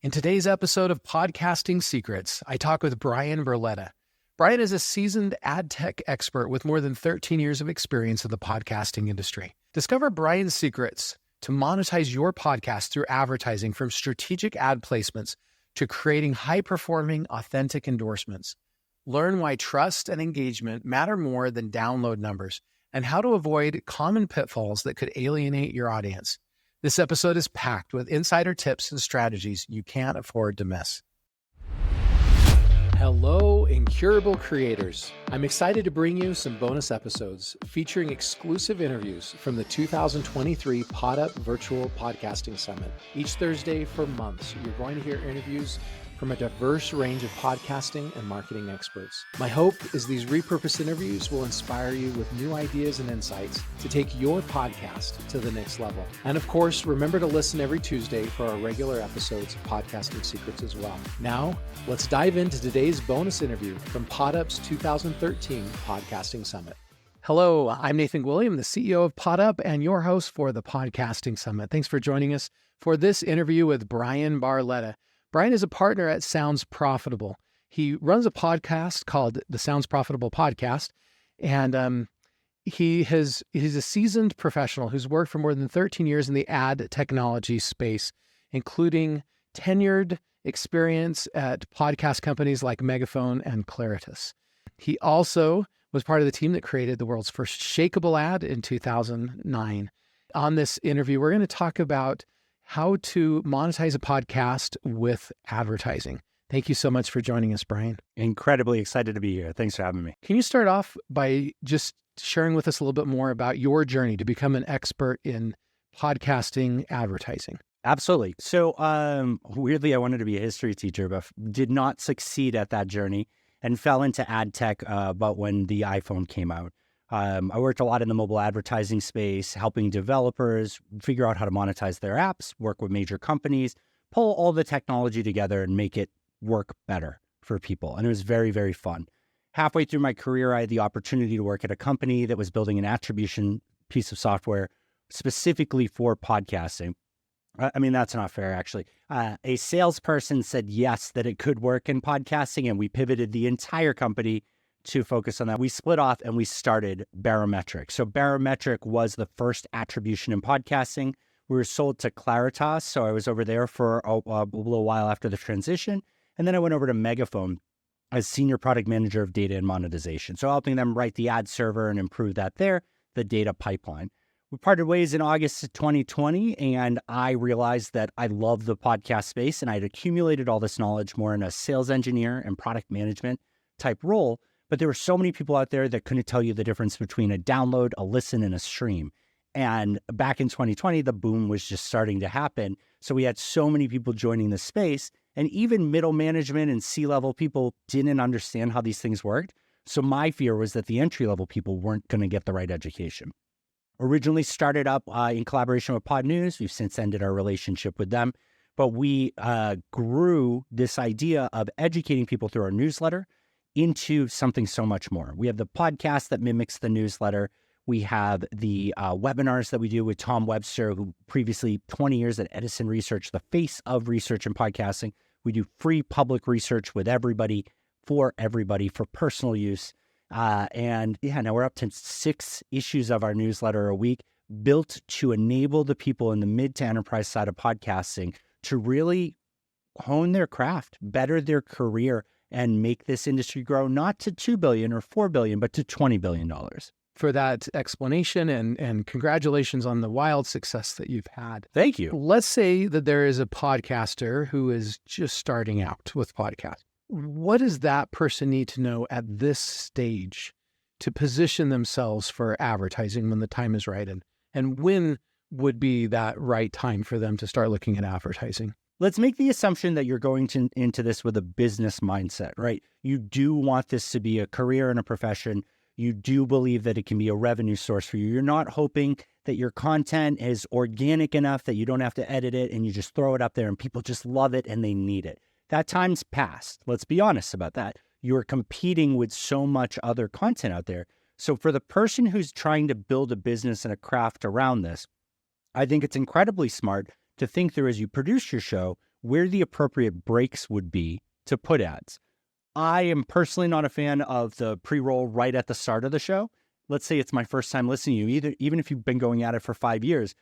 In today's episode of Podcasting Secrets, I talk with Bryan Berletta. Bryan is a seasoned ad tech expert with more than 13 years of experience in the podcasting industry. Discover Bryan's secrets to monetize your podcast through advertising, from strategic ad placements to creating high-performing, authentic endorsements. Learn why trust and engagement matter more than download numbers, and how to avoid common pitfalls that could alienate your audience. This episode is packed with insider tips and strategies you can't afford to miss. Hello, incurable creators. I'm excited to bring you some bonus episodes featuring exclusive interviews from the 2023 PodUp Virtual Podcasting Summit. Each Thursday for months, you're going to hear interviews from a diverse range of podcasting and marketing experts. My hope is these repurposed interviews will inspire you with new ideas and insights to take your podcast to the next level. And of course, remember to listen every Tuesday for our regular episodes of Podcasting Secrets as well. Now, let's dive into today's bonus interview from PodUp's 2013 Podcasting Summit. Hello, I'm Nathan William, the CEO of PodUp and your host for the Podcasting Summit. Thanks for joining us for this interview with Bryan Barletta. Bryan is a partner at Sounds Profitable. He runs a podcast called the Sounds Profitable Podcast, and he's a seasoned professional who's worked for more than 13 years in the ad technology space, including tenured experience at podcast companies like Megaphone and Claritas. He also was part of the team that created the world's first shakeable ad in 2009. On this interview, we're going to talk about how to monetize a podcast with advertising. Thank you so much for joining us, Bryan. Incredibly excited to be here. Thanks for having me. Can you start off by just sharing with us a little bit more about your journey to become an expert in podcasting advertising? Absolutely. So weirdly, I wanted to be a history teacher, but did not succeed at that journey and fell into ad tech about when the iPhone came out. I worked a lot in the mobile advertising space, helping developers figure out how to monetize their apps, work with major companies, pull all the technology together and make it work better for people. And it was very, very fun. Halfway through my career, I had the opportunity to work at a company that was building an attribution piece of software specifically for podcasting. I mean, that's not fair, actually. A salesperson said yes, that it could work in podcasting, and we pivoted the entire company to focus on that. We split off and we started Barometric. So Barometric was the first attribution in podcasting. We were sold to Claritas, so I was over there for a little while after the transition. And then I went over to Megaphone as senior product manager of data and monetization. So helping them write the ad server and improve that there, the data pipeline. We parted ways in August of 2020, and I realized that I love the podcast space, and I'd accumulated all this knowledge more in a sales engineer and product management type role. But there were so many people out there that couldn't tell you the difference between a download, a listen, and a stream. And back in 2020, the boom was just starting to happen. So we had so many people joining the space, and even middle management and C-level people didn't understand how these things worked. So my fear was that the entry-level people weren't going to get the right education. Originally started up in collaboration with Pod News. We've since ended our relationship with them. But we grew this idea of educating people through our newsletter into something so much more. We have the podcast that mimics the newsletter. We have the webinars that we do with Tom Webster, who previously 20 years at Edison Research, the face of research in podcasting. We do free public research with everybody for personal use. Now we're up to 6 issues of our newsletter a week, built to enable the people in the mid to enterprise side of podcasting to really hone their craft, better their career, and make this industry grow not to $2 billion or $4 billion, but to $20 billion. For that explanation, and congratulations on the wild success that you've had. Thank you. Let's say that there is a podcaster who is just starting out with podcast. What does that person need to know at this stage to position themselves for advertising when the time is right? And when would be that right time for them to start looking at advertising? Let's make the assumption that you're going into this with a business mindset, right? You do want this to be a career and a profession. You do believe that it can be a revenue source for you. You're not hoping that your content is organic enough that you don't have to edit it and you just throw it up there and people just love it and they need it. That time's past. Let's be honest about that. You're competing with so much other content out there. So for the person who's trying to build a business and a craft around this, I think it's incredibly smart to think through as you produce your show, where the appropriate breaks would be to put ads. I am personally not a fan of the pre-roll right at the start of the show. Let's say it's my first time listening to you, even if you've been going at it for 5 years.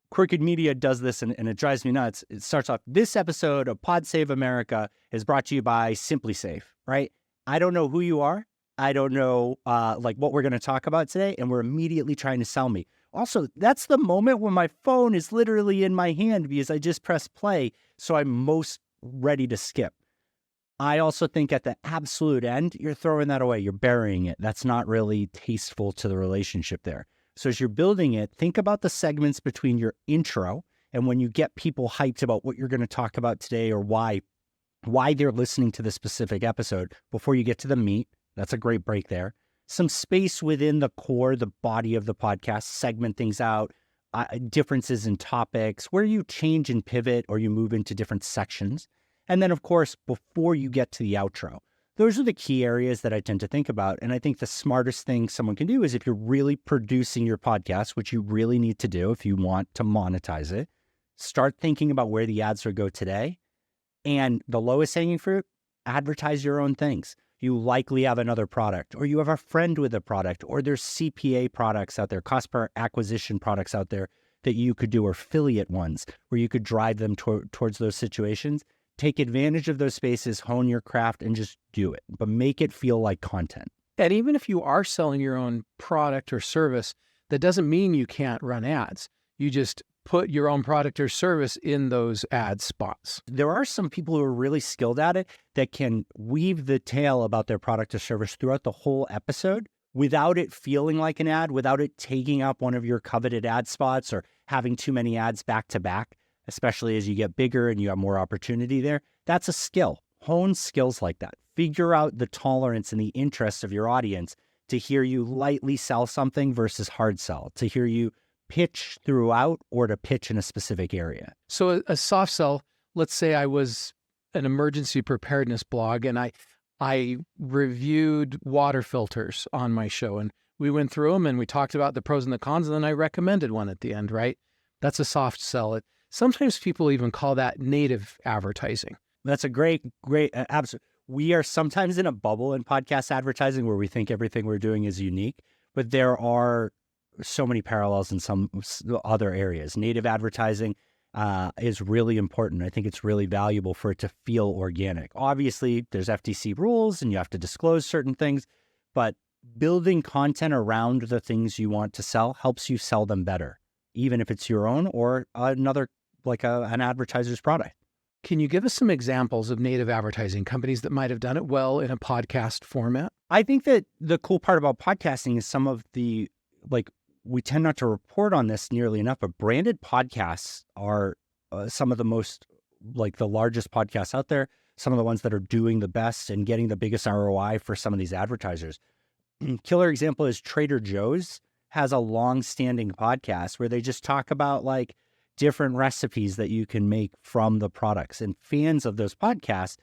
Crooked Media does this, and it drives me nuts. It starts off, this episode of Pod Save America is brought to you by Simply Safe, right? I don't know who you are. I don't know what we're going to talk about today, and we're immediately trying to sell me. Also, that's the moment when my phone is literally in my hand because I just pressed play, so I'm most ready to skip. I also think at the absolute end, you're throwing that away. You're burying it. That's not really tasteful to the relationship there. So as you're building it, think about the segments between your intro and when you get people hyped about what you're going to talk about today or why they're listening to this specific episode before you get to the meat. That's a great break there. Some space within the core, the body of the podcast, segment things out, differences in topics, where you change and pivot or you move into different sections. And then, of course, before you get to the outro. Those are the key areas that I tend to think about. And I think the smartest thing someone can do is if you're really producing your podcast, which you really need to do if you want to monetize it, start thinking about where the ads will go today. And the lowest hanging fruit, advertise your own things. You likely have another product, or you have a friend with a product, or there's CPA products out there, cost per acquisition products out there that you could do, or affiliate ones where you could drive them towards those situations. Take advantage of those spaces, hone your craft, and just do it, but make it feel like content. And even if you are selling your own product or service, that doesn't mean you can't run ads. You just put your own product or service in those ad spots. There are some people who are really skilled at it that can weave the tale about their product or service throughout the whole episode without it feeling like an ad, without it taking up one of your coveted ad spots or having too many ads back to back. Especially as you get bigger and you have more opportunity there. That's a skill. Hone skills like that. Figure out the tolerance and the interest of your audience to hear you lightly sell something versus hard sell, to hear you pitch throughout or to pitch in a specific area. So a soft sell, let's say I was an emergency preparedness blog and I reviewed water filters on my show and we went through them and we talked about the pros and the cons and then I recommended one at the end, right? That's a soft sell. Sometimes people even call that native advertising. That's a great, absolute. We are sometimes in a bubble in podcast advertising where we think everything we're doing is unique, but there are so many parallels in some other areas. Native advertising is really important. I think it's really valuable for it to feel organic. Obviously, there's FTC rules and you have to disclose certain things, but building content around the things you want to sell helps you sell them better, even if it's your own or another an advertiser's product. Can you give us some examples of native advertising companies that might have done it well in a podcast format? I think that the cool part about podcasting is some of the, we tend not to report on this nearly enough, but branded podcasts are some of the most, the largest podcasts out there, some of the ones that are doing the best and getting the biggest ROI for some of these advertisers. Killer example is Trader Joe's has a long-standing podcast where they just talk about different recipes that you can make from the products. And fans of those podcasts,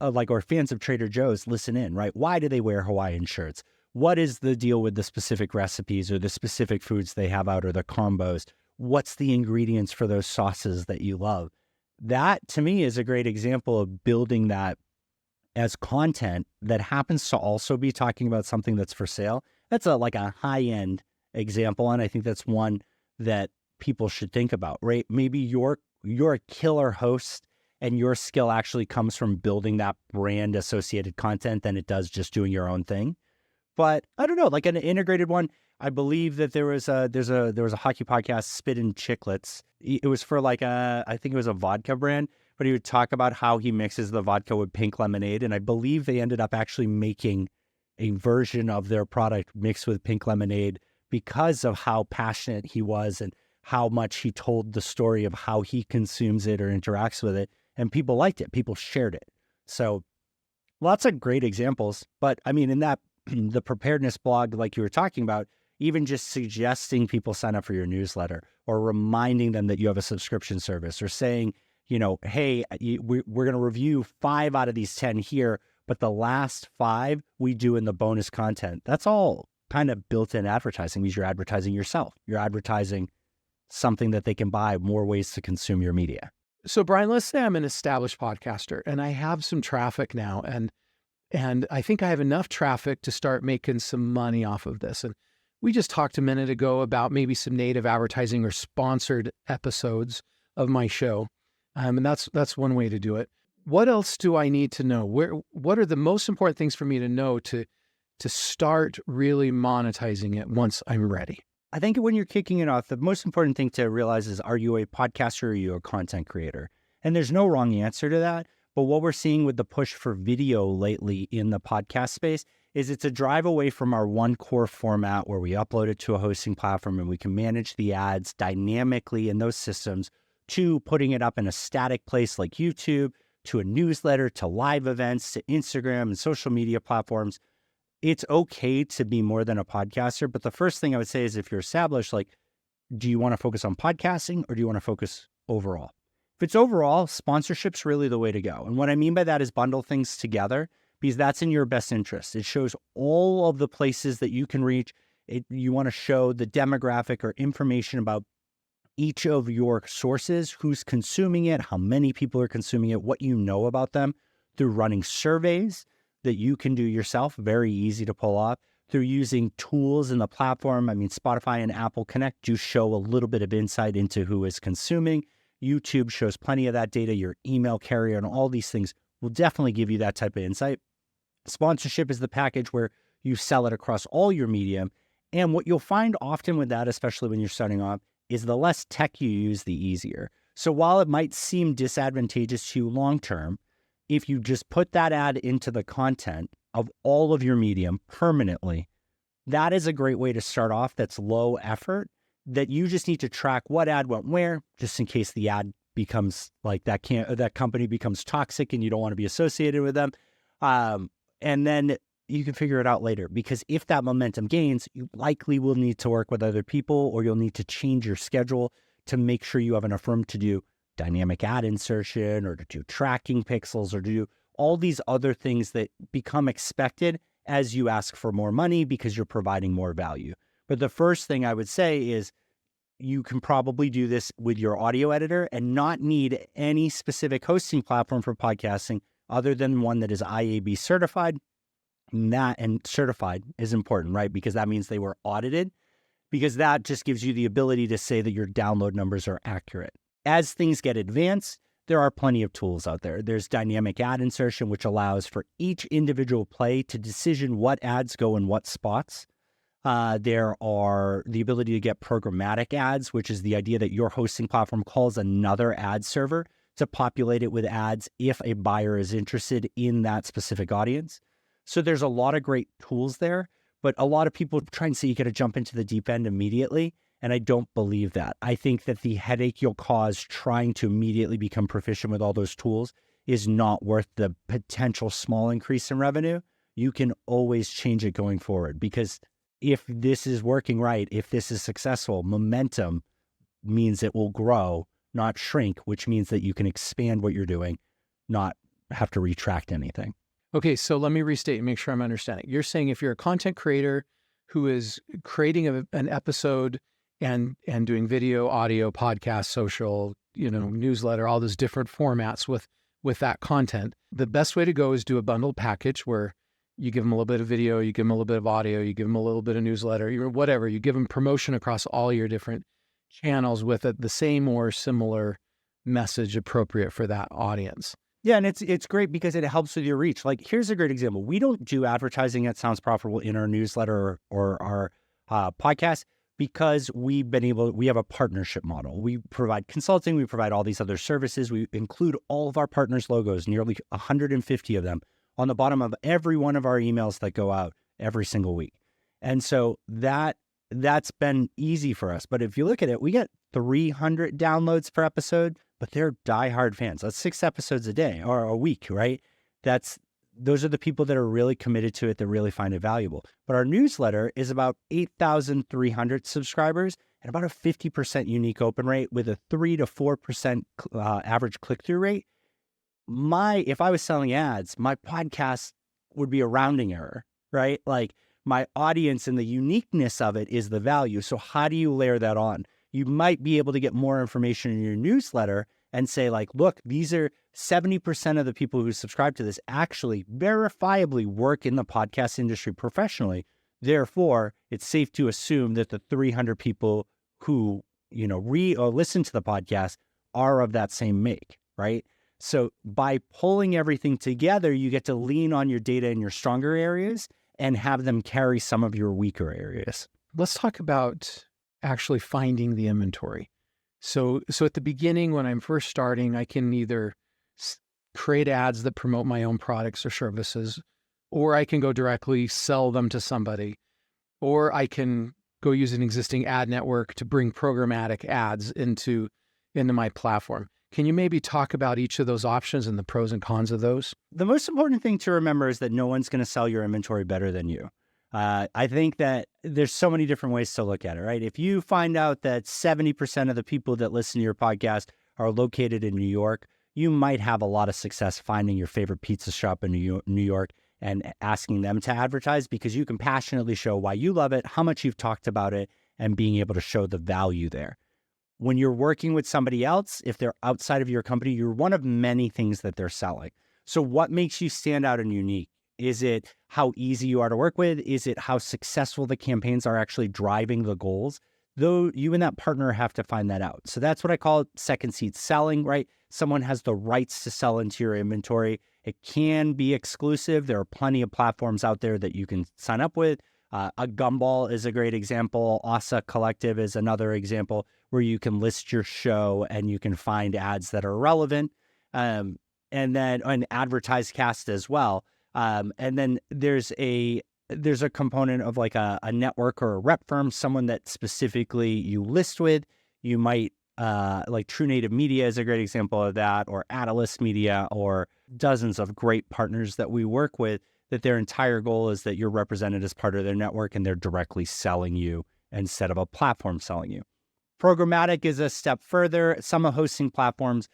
or fans of Trader Joe's, listen in, right? Why do they wear Hawaiian shirts? What is the deal with the specific recipes or the specific foods they have out or the combos? What's the ingredients for those sauces that you love? That, to me, is a great example of building that as content that happens to also be talking about something that's for sale. That's a high-end example, and I think that's one that people should think about, right? Maybe you're a killer host and your skill actually comes from building that brand associated content than it does just doing your own thing. But I don't know, an integrated one. I believe that there was a hockey podcast, Spittin' Chicklets. It was for I think it was a vodka brand, but he would talk about how he mixes the vodka with pink lemonade. And I believe they ended up actually making a version of their product mixed with pink lemonade because of how passionate he was and how much he told the story of how he consumes it or interacts with it. And people liked it. People shared it. So lots of great examples. But I mean, in that, the preparedness blog, like you were talking about, even just suggesting people sign up for your newsletter or reminding them that you have a subscription service or saying, hey, we're going to review 5 out of these 10 here, but the last 5 we do in the bonus content. That's all kind of built-in advertising because you're advertising yourself. You're advertising something that they can buy, more ways to consume your media. So Brian, let's say I'm an established podcaster and I have some traffic now, and I think I have enough traffic to start making some money off of this. And we just talked a minute ago about maybe some native advertising or sponsored episodes of my show. And that's one way to do it. What else do I need to know? What are the most important things for me to know to start really monetizing it once I'm ready? I think when you're kicking it off, the most important thing to realize is, are you a podcaster or are you a content creator? And there's no wrong answer to that. But what we're seeing with the push for video lately in the podcast space is it's a drive away from our one core format where we upload it to a hosting platform and we can manage the ads dynamically in those systems, to putting it up in a static place like YouTube, to a newsletter, to live events, to Instagram and social media platforms. It's okay to be more than a podcaster. But the first thing I would say is, if you're established, like, do you want to focus on podcasting or do you want to focus overall? If it's overall, sponsorship's really the way to go. And what I mean by that is bundle things together, because that's in your best interest. It shows all of the places that you can reach. You want to show the demographic or information about each of your sources, who's consuming it, how many people are consuming it, what you know about them, through running surveys that you can do yourself, very easy to pull off, through using tools in the platform. I mean, Spotify and Apple Connect do show a little bit of insight into who is consuming. YouTube shows plenty of that data. Your email carrier and all these things will definitely give you that type of insight. Sponsorship is the package where you sell it across all your medium. And what you'll find often with that, especially when you're starting off, is the less tech you use, the easier. So while it might seem disadvantageous to you long-term, if you just put that ad into the content of all of your medium permanently, that is a great way to start off. That's low effort, that you just need to track what ad went where, just in case the ad becomes like that company becomes toxic and you don't want to be associated with them. And then you can figure it out later, because if that momentum gains, you likely will need to work with other people, or you'll need to change your schedule to make sure you have enough room to do dynamic ad insertion, or to do tracking pixels, or to do all these other things that become expected as you ask for more money because you're providing more value. But the first thing I would say is, you can probably do this with your audio editor and not need any specific hosting platform for podcasting other than one that is IAB certified. And certified is important, right? Because that means they were audited, because that just gives you the ability to say that your download numbers are accurate. As things get advanced, there are plenty of tools out there. There's dynamic ad insertion, which allows for each individual play to decision what ads go in what spots. There are the ability to get programmatic ads, which is the idea that your hosting platform calls another ad server to populate it with ads if a buyer is interested in that specific audience. So there's a lot of great tools there, but a lot of people try and say you got to jump into the deep end immediately. And I don't believe that. I think that the headache you'll cause trying to immediately become proficient with all those tools is not worth the potential small increase in revenue. You can always change it going forward, because if this is working right, if this is successful, momentum means it will grow, not shrink, which means that you can expand what you're doing, not have to retract anything. Okay, so let me restate and make sure I'm understanding. You're saying if you're a content creator who is creating an episode and doing video, audio, podcast, social, newsletter, all those different formats with that content, the best way to go is do a bundled package where you give them a little bit of video, you give them a little bit of audio, you give them a little bit of newsletter, whatever. You give them promotion across all your different channels with the same or similar message appropriate for that audience. Yeah, and it's great because it helps with your reach. Like, here's a great example. We don't do advertising that sounds profitable in our newsletter or our podcast, because we have a partnership model. We provide consulting, we provide all these other services. We include all of our partners' logos, nearly 150 of them, on the bottom of every one of our emails that go out every single week. And so that's been easy for us. But if you look at it, we get 300 downloads per episode, but they're diehard fans. That's 6 episodes a day or a week, right? Those are the people that are really committed to it, that really find it valuable. But our newsletter is about 8,300 subscribers and about a 50% unique open rate with a 3 to 4% average click-through rate. If I was selling ads, my podcast would be a rounding error, right? Like, my audience and the uniqueness of it is the value. So how do you layer that on? You might be able to get more information in your newsletter and say like, look, these are 70% of the people who subscribe to this actually verifiably work in the podcast industry professionally. Therefore, it's safe to assume that the 300 people who, read or listen to the podcast are of that same make, right? So by pulling everything together, you get to lean on your data in your stronger areas and have them carry some of your weaker areas. Let's talk about actually finding the inventory. So at the beginning, when I'm first starting, I can either create ads that promote my own products or services, or I can go directly sell them to somebody, or I can go use an existing ad network to bring programmatic ads into my platform. Can you maybe talk about each of those options and the pros and cons of those? The most important thing to remember is that no one's going to sell your inventory better than you. I think that there's so many different ways to look at it, right? If you find out that 70% of the people that listen to your podcast are located in New York, you might have a lot of success finding your favorite pizza shop in New York and asking them to advertise, because you can passionately show why you love it, how much you've talked about it, and being able to show the value there. When you're working with somebody else, if they're outside of your company, you're one of many things that they're selling. So what makes you stand out and unique? Is it how easy you are to work with? Is it how successful the campaigns are actually driving the goals? Though you and that partner have to find that out. So that's what I call second seat selling, right? Someone has the rights to sell into your inventory. It can be exclusive. There are plenty of platforms out there that you can sign up with. A Gumball is a great example. Asa Collective is another example where you can list your show and you can find ads that are relevant, and then an advertised cast as well. And then there's a component of like a network or a rep firm, someone that specifically you list with. You might like True Native Media is a great example of that, or Atalyst Media, or dozens of great partners that we work with, that their entire goal is that you're represented as part of their network and they're directly selling you instead of a platform selling you. Programmatic is a step further. Some hosting platforms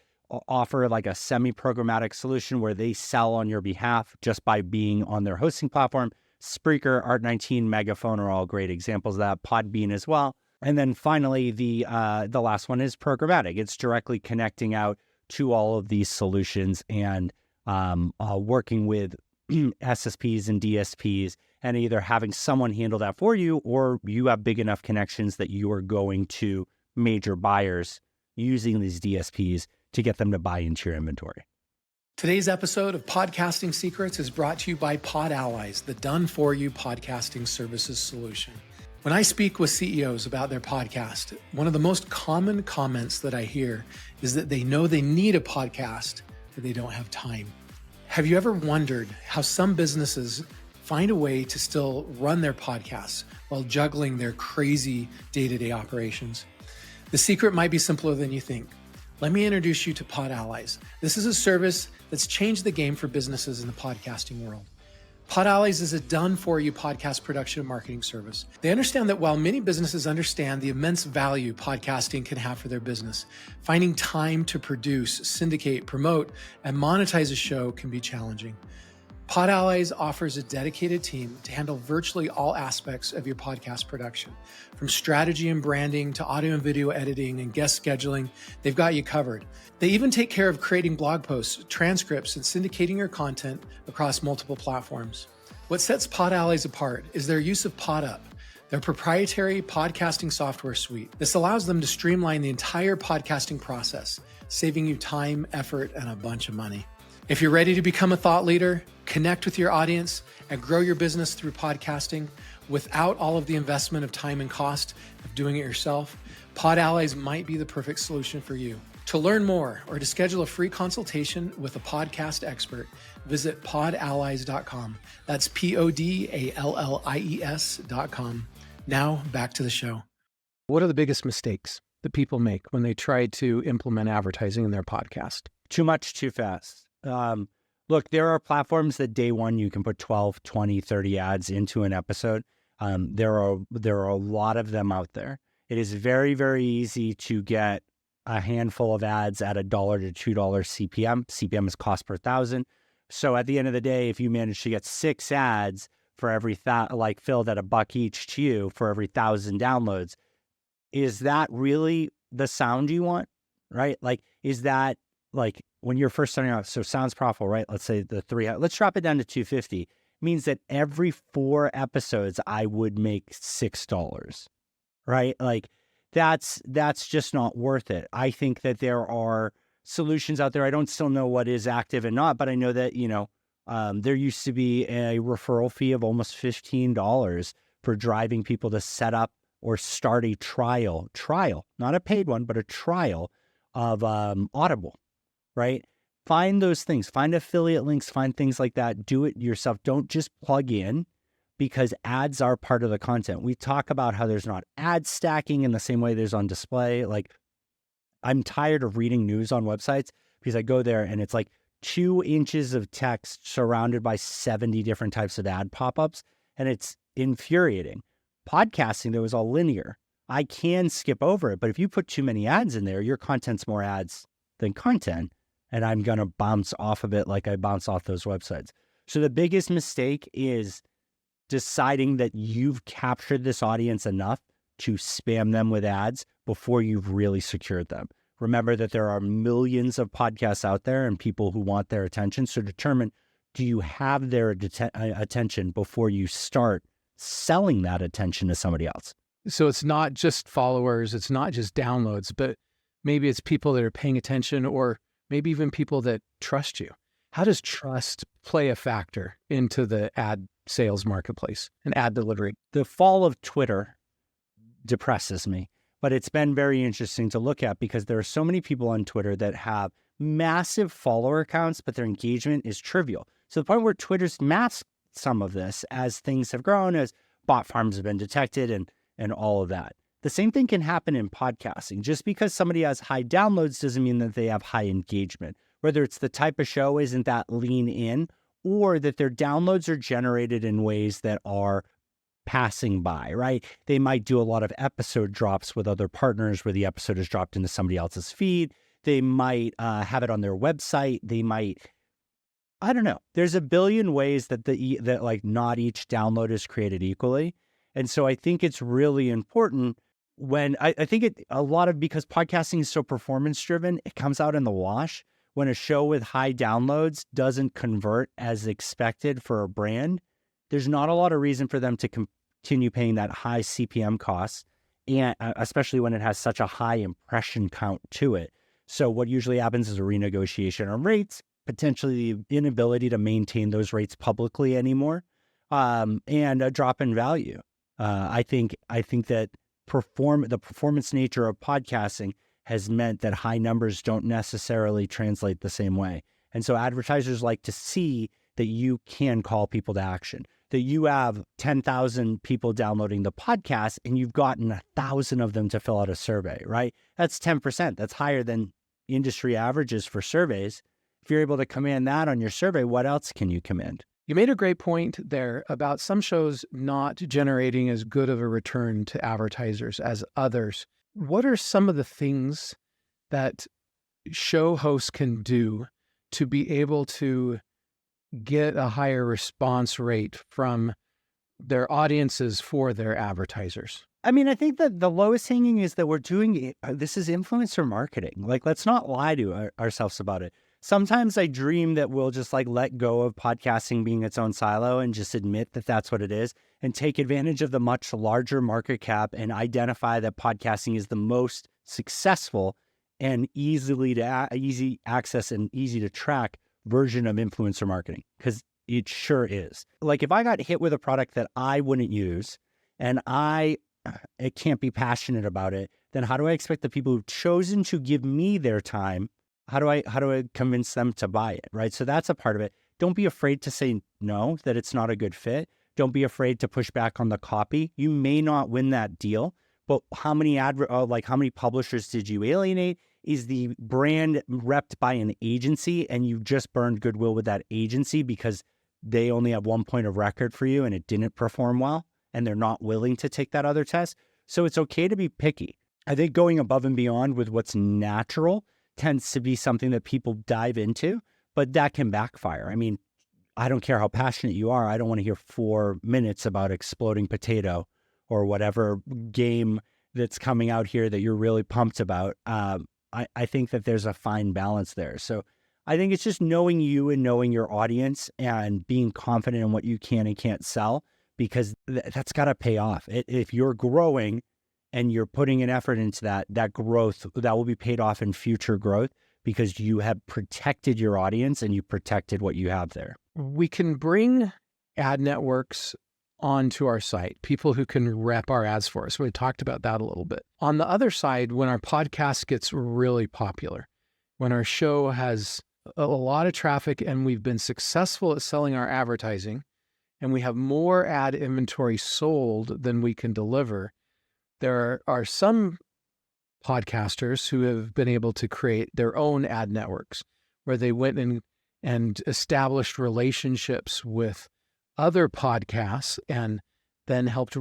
offer like a semi-programmatic solution where they sell on your behalf just by being on their hosting platform. Spreaker, Art19, Megaphone are all great examples of that. Podbean as well. And then finally, the last one is programmatic. It's directly connecting out to all of these solutions and working with SSPs and DSPs, and either having someone handle that for you, or you have big enough connections that you are going to major buyers using these DSPs to get them to buy into your inventory. Today's episode of Podcasting Secrets is brought to you by Pod Allies, the done-for-you podcasting services solution. When I speak with CEOs about their podcast, one of the most common comments that I hear is that they know they need a podcast, but they don't have time. Have you ever wondered how some businesses find a way to still run their podcasts while juggling their crazy day-to-day operations? The secret might be simpler than you think. Let me introduce you to Pod Allies. This is a service that's changed the game for businesses in the podcasting world. Pod Allies is a done-for-you podcast production and marketing service. They understand that while many businesses understand the immense value podcasting can have for their business, finding time to produce, syndicate, promote, and monetize a show can be challenging. Pod Allies offers a dedicated team to handle virtually all aspects of your podcast production. From strategy and branding to audio and video editing and guest scheduling, they've got you covered. They even take care of creating blog posts, transcripts, and syndicating your content across multiple platforms. What sets Pod Allies apart is their use of PodUp, their proprietary podcasting software suite. This allows them to streamline the entire podcasting process, saving you time, effort, and a bunch of money. If you're ready to become a thought leader, connect with your audience, and grow your business through podcasting without all of the investment of time and cost of doing it yourself, Pod Allies might be the perfect solution for you. To learn more or to schedule a free consultation with a podcast expert, visit podallies.com. That's podallies.com. Now back to the show. What are the biggest mistakes that people make when they try to implement advertising in their podcast? Too much, too fast. Look, there are platforms that day one you can put 12, 20, 30 ads into an episode. There are a lot of them out there. It is very, very easy to get a handful of ads at $1 to $2 CPM. CPM is cost per thousand. So at the end of the day, if you manage to get 6 ads for every like filled at $1 each to you for every 1,000 downloads, is that really the sound you want? right? Like, is that like when you're first starting out? So sounds profitable, right? Let's say let's drop it down to 250. Means that every 4 episodes I would make $6, right? Like that's just not worth it. I think that there are solutions out there. I don't still know what is active and not, but I know that, there used to be a referral fee of almost $15 for driving people to set up or start a trial, not a paid one, but a trial of Audible, right? Find those things, find affiliate links, find things like that. Do it yourself. Don't just plug in, because ads are part of the content. We talk about how there's not ad stacking in the same way there's on display. Like, I'm tired of reading news on websites because I go there and it's like 2 inches of text surrounded by 70 different types of ad pop-ups, and it's infuriating. Podcasting, though, is all linear. I can skip over it, but if you put too many ads in there, your content's more ads than content, and I'm going to bounce off of it like I bounce off those websites. So the biggest mistake is deciding that you've captured this audience enough to spam them with ads before you've really secured them. Remember that there are millions of podcasts out there and people who want their attention. So determine, do you have their attention before you start selling that attention to somebody else? So it's not just followers, it's not just downloads, but maybe it's people that are paying attention, or maybe even people that trust you. How does trust play a factor into the ad sales marketplace and ad delivery? The fall of Twitter depresses me, but it's been very interesting to look at because there are so many people on Twitter that have massive follower accounts, but their engagement is trivial. So the point where Twitter's masked some of this as things have grown, as bot farms have been detected and all of that. The same thing can happen in podcasting. Just because somebody has high downloads doesn't mean that they have high engagement. Whether it's the type of show isn't that lean in, or that their downloads are generated in ways that are passing by, right? They might do a lot of episode drops with other partners where the episode is dropped into somebody else's feed. They might have it on their website. They might, I don't know. There's a billion ways that like not each download is created equally. And so I think it's really important when I think because podcasting is so performance driven, it comes out in the wash when a show with high downloads doesn't convert as expected for a brand. There's not a lot of reason for them to continue paying that high CPM cost, and especially when it has such a high impression count to it. So what usually happens is a renegotiation on rates, potentially the inability to maintain those rates publicly anymore, and a drop in value. I think that the performance nature of podcasting has meant that high numbers don't necessarily translate the same way. And so advertisers like to see that you can call people to action, that you have 10,000 people downloading the podcast and you've gotten 1,000 of them to fill out a survey, right? That's 10%. That's higher than industry averages for surveys. If you're able to command that on your survey, what else can you command? You made a great point there about some shows not generating as good of a return to advertisers as others. What are some of the things that show hosts can do to be able to get a higher response rate from their audiences for their advertisers? I mean, I think that the lowest hanging is that we're doing this is influencer marketing. Like, let's not lie to ourselves about it. Sometimes I dream that we'll just like let go of podcasting being its own silo and just admit that that's what it is and take advantage of the much larger market cap and identify that podcasting is the most successful and easy access and easy to track version of influencer marketing, because it sure is. Like, if I got hit with a product that I wouldn't use and it can't be passionate about it, then how do I expect the people who've chosen to give me their time, how do I convince them to buy it, right? So that's a part of it. Don't be afraid to say no, that it's not a good fit. Don't be afraid to push back on the copy. You may not win that deal, but how many publishers did you alienate? Is the brand repped by an agency and you just burned goodwill with that agency because they only have one point of record for you and it didn't perform well and they're not willing to take that other test? So it's okay to be picky. I think going above and beyond with what's natural tends to be something that people dive into, but that can backfire. I mean, I don't care how passionate you are. I don't want to hear 4 minutes about Exploding Potato or whatever game that's coming out here that you're really pumped about. I think that there's a fine balance there. So I think it's just knowing you and knowing your audience and being confident in what you can and can't sell, because that's got to pay off. If you're growing and you're putting an effort into that growth, that will be paid off in future growth because you have protected your audience and you protected what you have there. We can bring ad networks onto our site, people who can rep our ads for us. We talked about that a little bit. On the other side, when our podcast gets really popular, when our show has a lot of traffic and we've been successful at selling our advertising and we have more ad inventory sold than we can deliver, there are some podcasters who have been able to create their own ad networks where they went and established relationships with other podcasts and then helped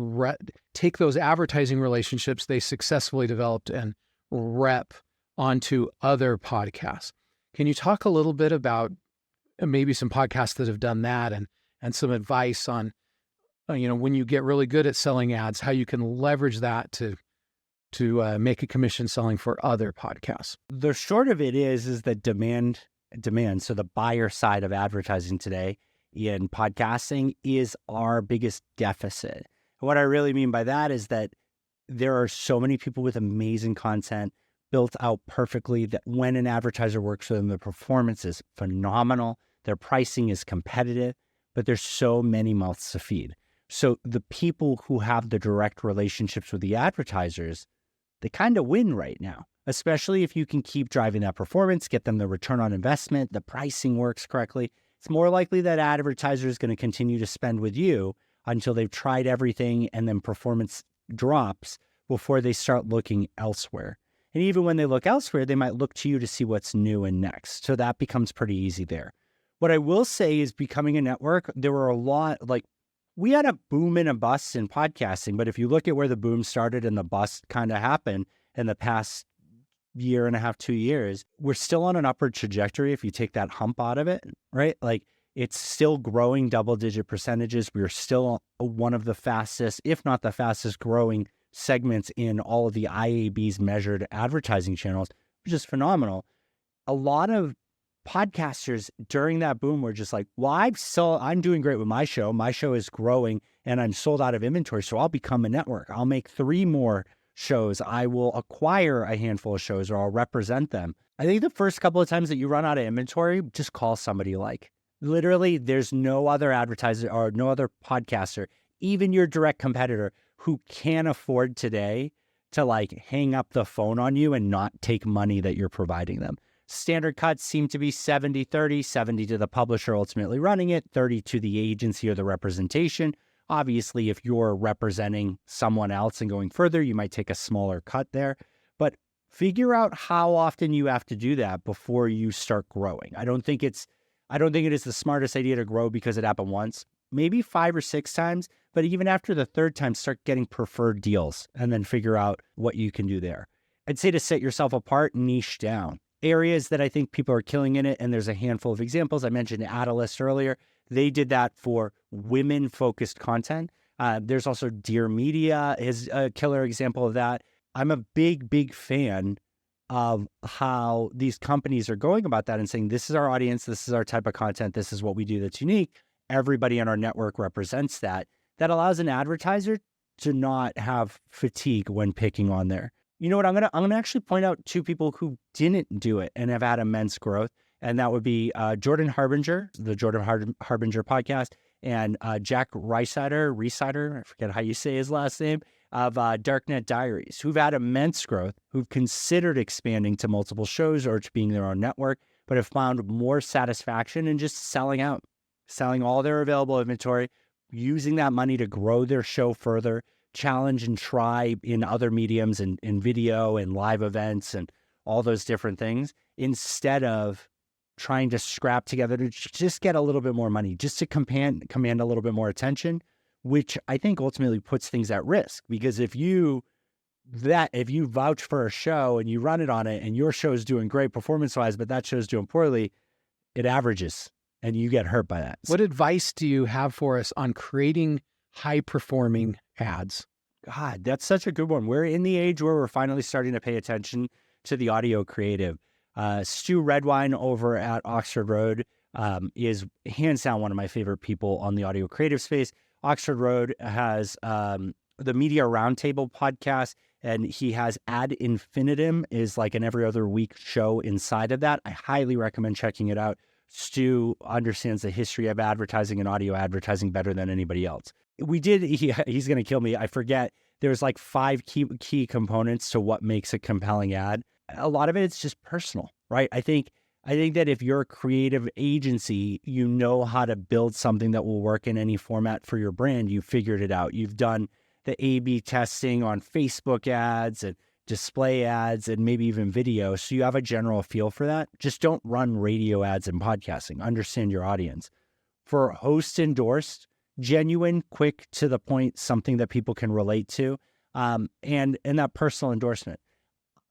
take those advertising relationships they successfully developed and rep onto other podcasts. Can you talk a little bit about maybe some podcasts that have done that and some advice on, when you get really good at selling ads, how you can leverage that to make a commission selling for other podcasts? The short of it is that demand. So the buyer side of advertising today in podcasting is our biggest deficit. What I really mean by that is that there are so many people with amazing content built out perfectly that when an advertiser works with them, the performance is phenomenal. Their pricing is competitive, but there's so many mouths to feed. So the people who have the direct relationships with the advertisers, they kind of win right now, especially if you can keep driving that performance, get them the return on investment, the pricing works correctly. It's more likely that advertiser is going to continue to spend with you until they've tried everything and then performance drops before they start looking elsewhere. And even when they look elsewhere, they might look to you to see what's new and next. So that becomes pretty easy there. What I will say is becoming a network, there were a lot, we had a boom and a bust in podcasting, but if you look at where the boom started and the bust kind of happened in the past year and a half, 2 years, we're still on an upward trajectory if you take that hump out of it, right? It's still growing double-digit percentages. We're still one of the fastest, if not the fastest growing segments in all of the IAB's measured advertising channels, which is phenomenal. A lot of podcasters during that boom were just like, well, I'm doing great with my show. My show is growing and I'm sold out of inventory. So I'll become a network. I'll make 3 more shows. I will acquire a handful of shows or I'll represent them. I think the first couple of times that you run out of inventory, just call somebody. Literally, there's no other advertiser or no other podcaster, even your direct competitor, who can afford today to hang up the phone on you and not take money that you're providing them. Standard cuts seem to be 70-30, 70 to the publisher ultimately running it, 30 to the agency or the representation. Obviously, if you're representing someone else and going further, you might take a smaller cut there. But figure out how often you have to do that before you start growing. I don't think it is the smartest idea to grow because it happened once. Maybe 5 or 6 times, but even after the 3rd time, start getting preferred deals and then figure out what you can do there. I'd say to set yourself apart, niche down. Areas that I think people are killing in it, and there's a handful of examples. I mentioned Adalist earlier. They did that for women-focused content. There's also Dear Media is a killer example of that. I'm a big, big fan of how these companies are going about that and saying, this is our audience, this is our type of content, this is what we do that's unique. Everybody in our network represents that. That allows an advertiser to not have fatigue when picking on there. You know what? I'm gonna actually point out 2 people who didn't do it and have had immense growth, and that would be Jordan Harbinger, the Jordan Harbinger podcast, and Jack Rhysider, I forget how you say his last name, of Darknet Diaries, who've had immense growth, who've considered expanding to multiple shows or to being their own network, but have found more satisfaction in just selling all their available inventory, using that money to grow their show further, challenge and try in other mediums and in video and live events and all those different things, instead of trying to scrap together to just get a little bit more money, just to command a little bit more attention, which I think ultimately puts things at risk. Because if you vouch for a show and you run it on it and your show is doing great performance-wise, but that show is doing poorly, it averages and you get hurt by that. What advice do you have for us on creating high-performing ads? God, that's such a good one. We're in the age where we're finally starting to pay attention to the audio creative. Stu Redwine over at Oxford Road is hands down one of my favorite people on the audio creative space. Oxford Road has the Media Roundtable podcast, and he has Ad Infinitum, is like an every other week show inside of that. I highly recommend checking it out. Stu understands the history of advertising and audio advertising better than anybody else. He's going to kill me. I forget. There's like 5 key components to what makes a compelling ad. A lot of it is just personal, right? I think that if you're a creative agency, you know how to build something that will work in any format for your brand. You figured it out. You've done the A/B testing on Facebook ads and display ads and maybe even video. So you have a general feel for that. Just don't run radio ads and podcasting. Understand your audience. For host endorsed, genuine, quick, to the point, something that people can relate to, and that personal endorsement.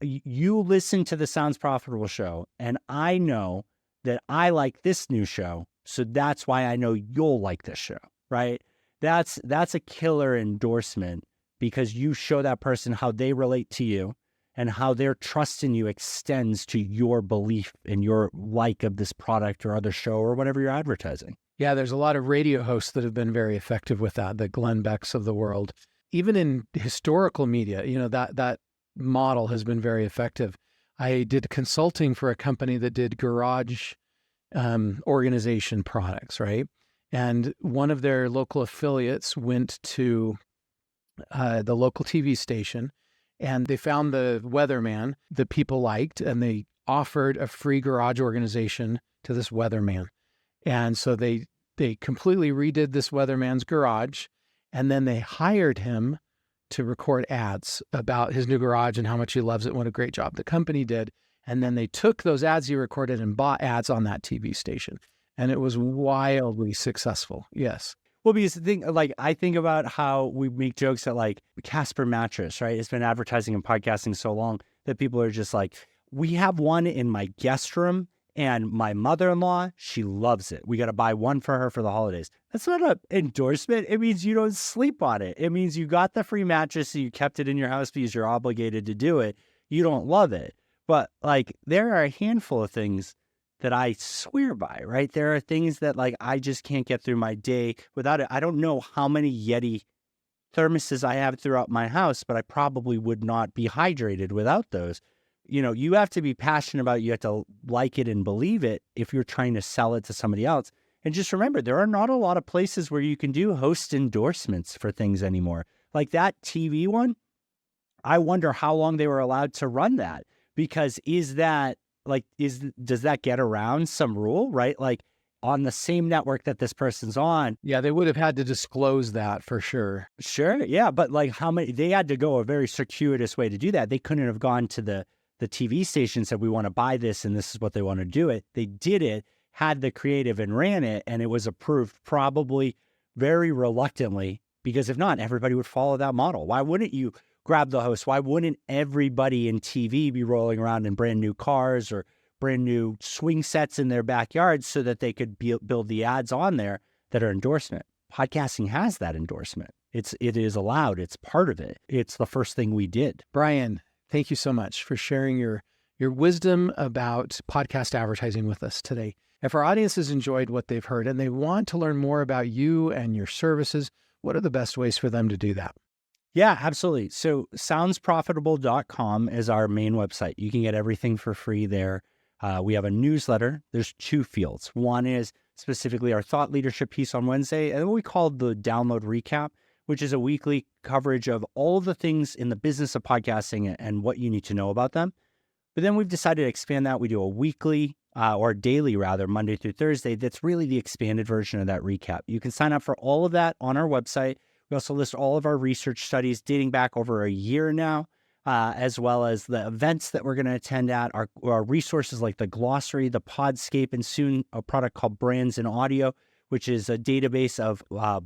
You listen to the Sounds Profitable show, and I know that I like this new show, so that's why I know you'll like this show, right? That's a killer endorsement, because you show that person how they relate to you and how their trust in you extends to your belief and your like of this product or other show or whatever you're advertising. Yeah, there's a lot of radio hosts that have been very effective with that, the Glenn Becks of the world. Even in historical media, that model has been very effective. I did consulting for a company that did garage organization products, right? And one of their local affiliates went to the local TV station, and they found the weatherman that people liked, and they offered a free garage organization to this weatherman. And so they completely redid this weatherman's garage, and then they hired him to record ads about his new garage and how much he loves it and what a great job the company did. And then they took those ads he recorded and bought ads on that TV station. And it was wildly successful. Yes. Well, because the thing, like, I think about how we make jokes at like Casper Mattress, right? It's been advertising and podcasting so long that people are just like, we have one in my guest room, and my mother-in-law, she loves it. We got to buy one for her for the holidays. That's not an endorsement. It means you don't sleep on it. It means you got the free mattress, so you kept it in your house because you're obligated to do it. You don't love it. But like, there are a handful of things that I swear by, right? There are things that like I just can't get through my day without it. I don't know how many Yeti thermoses I have throughout my house, but I probably would not be hydrated without those. You have to be passionate about it. You have to like it and believe it if you're trying to sell it to somebody else. And just remember, there are not a lot of places where you can do host endorsements for things anymore. Like that TV one, I wonder how long they were allowed to run that, because does that get around some rule, right? Like on the same network that this person's on. Yeah, they would have had to disclose that for sure. Sure. Yeah. But like they had to go a very circuitous way to do that. They couldn't have gone to the TV station, said, we want to buy this and this is what they want to do it. They did it, had the creative and ran it, and it was approved probably very reluctantly, because if not, everybody would follow that model. Why wouldn't you grab the host? Why wouldn't everybody in TV be rolling around in brand new cars or brand new swing sets in their backyards so that they could build the ads on there that are endorsement? Podcasting has that endorsement. It is allowed. It's part of it. It's the first thing we did. Bryan, thank you so much for sharing your wisdom about podcast advertising with us today. If our audience has enjoyed what they've heard and they want to learn more about you and your services, what are the best ways for them to do that? Yeah, absolutely. So soundsprofitable.com is our main website. You can get everything for free there. We have a newsletter. There's 2 fields. One is specifically our thought leadership piece on Wednesday, and what we call the download recap, which is a weekly coverage of all the things in the business of podcasting and what you need to know about them. But then we've decided to expand that. We do a weekly or daily rather, Monday through Thursday. That's really the expanded version of that recap. You can sign up for all of that on our website. We also list all of our research studies dating back over a year now, as well as the events that we're going to attend at, our resources like the glossary, the Podscape, and soon a product called Brands in Audio, which is a database of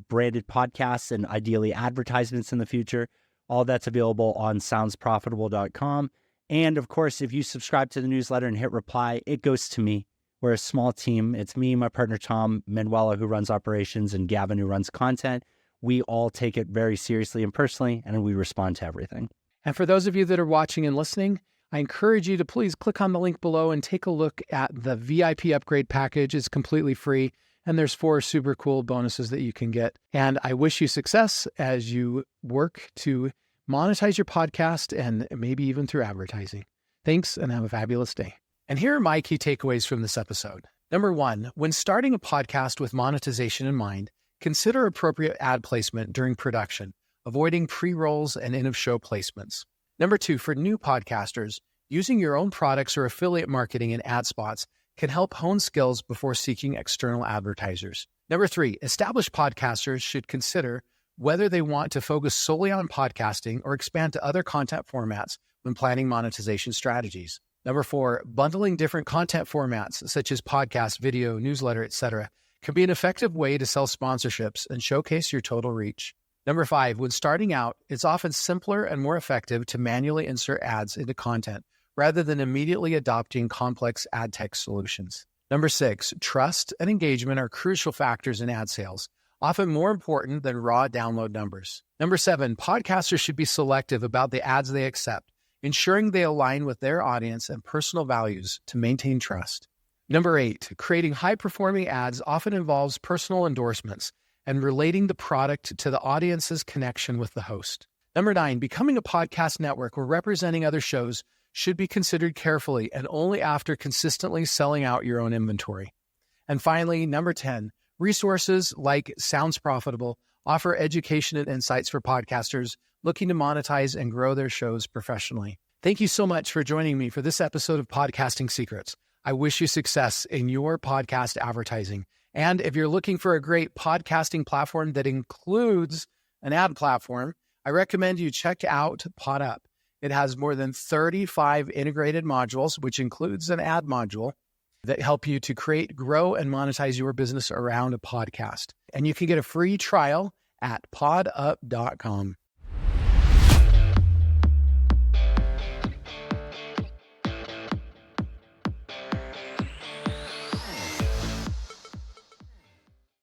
branded podcasts and ideally advertisements in the future. All that's available on soundsprofitable.com. And of course, if you subscribe to the newsletter and hit reply, it goes to me. We're a small team. It's me, my partner, Tom Manuela, who runs operations, and Gavin, who runs content. We all take it very seriously and personally, and we respond to everything. And for those of you that are watching and listening, I encourage you to please click on the link below and take a look at the VIP upgrade package. It's completely free, and there's 4 super cool bonuses that you can get. And I wish you success as you work to monetize your podcast and maybe even through advertising. Thanks, and have a fabulous day. And here are my key takeaways from this episode. Number 1, when starting a podcast with monetization in mind, consider appropriate ad placement during production, avoiding pre-rolls and end-of-show placements. Number 2, for new podcasters, using your own products or affiliate marketing in ad spots can help hone skills before seeking external advertisers. Number 3, established podcasters should consider whether they want to focus solely on podcasting or expand to other content formats when planning monetization strategies. Number 4, bundling different content formats such as podcast, video, newsletter, etc. can be an effective way to sell sponsorships and showcase your total reach. Number 5, when starting out, it's often simpler and more effective to manually insert ads into content rather than immediately adopting complex ad tech solutions. Number 6, trust and engagement are crucial factors in ad sales, often more important than raw download numbers. Number 7, podcasters should be selective about the ads they accept, ensuring they align with their audience and personal values to maintain trust. Number 8, creating high-performing ads often involves personal endorsements and relating the product to the audience's connection with the host. Number 9, becoming a podcast network or representing other shows should be considered carefully and only after consistently selling out your own inventory. And finally, number 10, resources like Sounds Profitable offer education and insights for podcasters looking to monetize and grow their shows professionally. Thank you so much for joining me for this episode of Podcasting Secrets. I wish you success in your podcast advertising. And if you're looking for a great podcasting platform that includes an ad platform, I recommend you check out PodUp. It has more than 35 integrated modules, which includes an ad module that help you to create, grow, and monetize your business around a podcast. And you can get a free trial at podup.com.